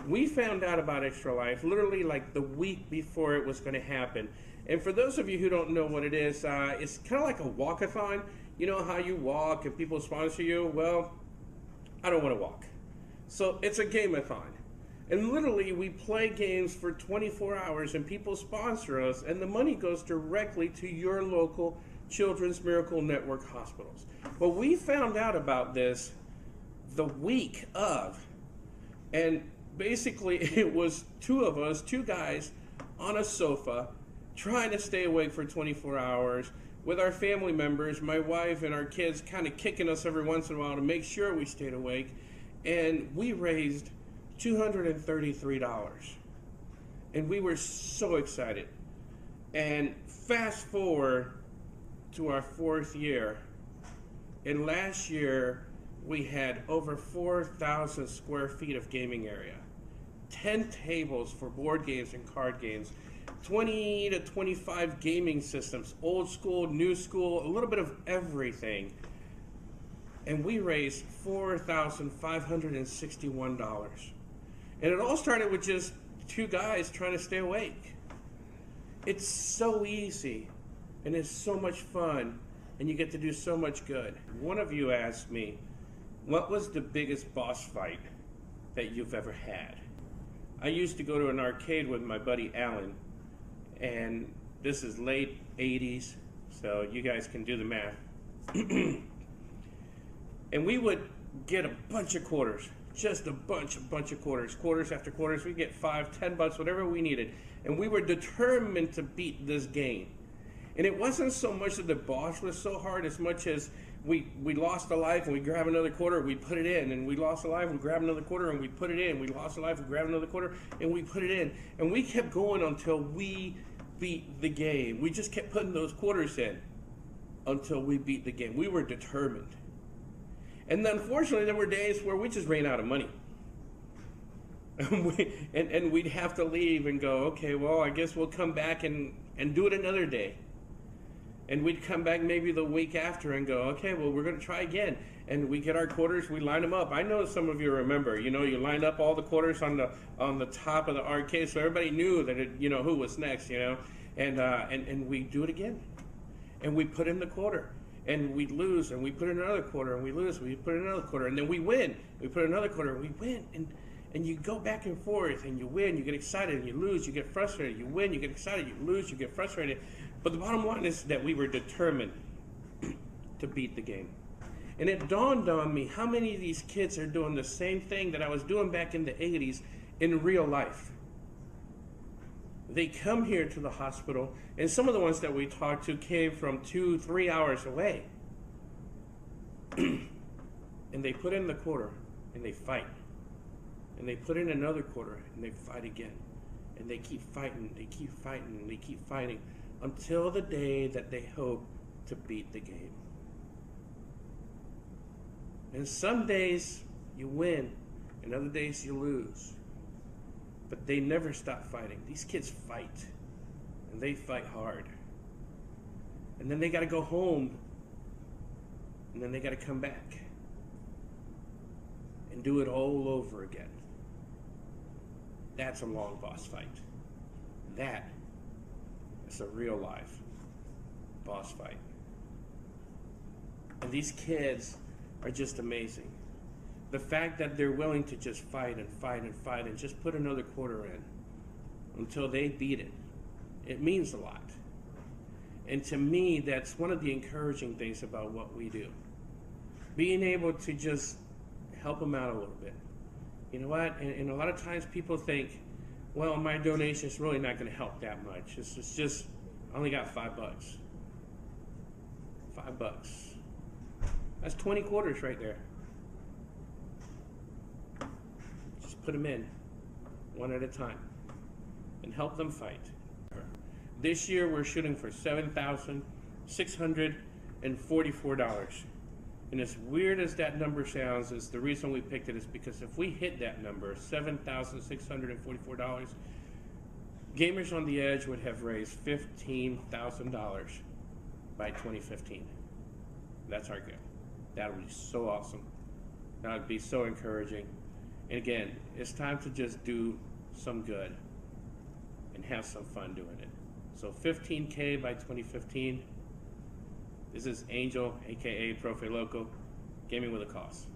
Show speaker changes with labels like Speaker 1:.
Speaker 1: We found out about Extra Life literally like the week before it was going to happen. And for those of you who don't know what it is, it's kind of like a walkathon. You know how you walk and people sponsor you? Well, I don't want to walk. So it's a game-a-thon. And literally, we play games for 24 hours and people sponsor us, and the money goes directly to your local Children's Miracle Network hospitals. Well, we found out about this the week of, and basically it was two guys on a sofa trying to stay awake for 24 hours with our family members, my wife and our kids kind of kicking us every once in a while to make sure we stayed awake. And we raised $233. And we were so excited. And fast forward to our 4th year. And last year, we had over 4,000 square feet of gaming area, 10 tables for board games and card games, 20 to 25 gaming systems, old school, new school, a little bit of everything. And we raised $4,561. And it all started with just 2 guys trying to stay awake. It's so easy, and it's so much fun, and you get to do so much good. One of you asked me, what was the biggest boss fight that you've ever had? I used to go to an arcade with my buddy Alan, and this is late 80s, so you guys can do the math. And we would get a bunch of quarters, just a bunch of quarters, quarters after quarters. We'd get $5, $10, whatever we needed. And we were determined to beat this game. And it wasn't so much that the boss was so hard as much as we lost a life and we grab another quarter, we put it in, and we lost a life, we grab another quarter and we put it in, we lost a life, we grab another quarter and we put it in. And we kept going until we beat the game. We just kept putting those quarters in until we beat the game. We were determined. And unfortunately, there were days where we just ran out of money. And we'd have to leave and go, okay, well, I guess we'll come back and do it another day. And we'd come back maybe the week after and go, okay, well, we're going to try again. And we get our quarters, we line them up. I know some of you remember, you lined up all the quarters on the top of the arcade, so everybody knew that who was next, and we do it again. And we put in the quarter. And we lose, and we put in another quarter, and we lose, we put in another quarter, and then we win. We put in another quarter, and we win. And you go back and forth, and you win, you get excited, and you lose, you get frustrated. You win, you get excited, you lose, you get frustrated. But the bottom line is that we were determined to beat the game. And it dawned on me how many of these kids are doing the same thing that I was doing back in the 80s in real life. They come here to the hospital, and some of the ones that we talked to came from 2-3 hours away. And they put in the quarter, and they fight. And they put in another quarter, and they fight again. And they keep fighting, they keep fighting, and they keep fighting until the day that they hope to beat the game. And some days you win, and other days you lose. But they never stop fighting. These kids fight, and they fight hard. And then they got to go home, and then they got to come back and do it all over again. That's a long boss fight. That is a real life boss fight. And these kids are just amazing. The fact that they're willing to just fight and fight and fight and just put another quarter in until they beat it, it means a lot. And to me, that's one of the encouraging things about what we do. Being able to just help them out a little bit. You know what? And a lot of times people think, well, my donation is really not going to help that much. It's just, I only got $5. $5. That's 20 quarters right there. Put them in one at a time and help them fight. This year we're shooting for $7,644. And as weird as that number sounds, is the reason we picked it is because if we hit that number, $7,644, Gamers on the Edge would have raised $15,000 by 2015. That's our goal. That would be so awesome. That would be so encouraging. And again, it's time to just do some good and have some fun doing it. So 15K by 2015. This is Angel, aka Profe Loco, gaming with a cause.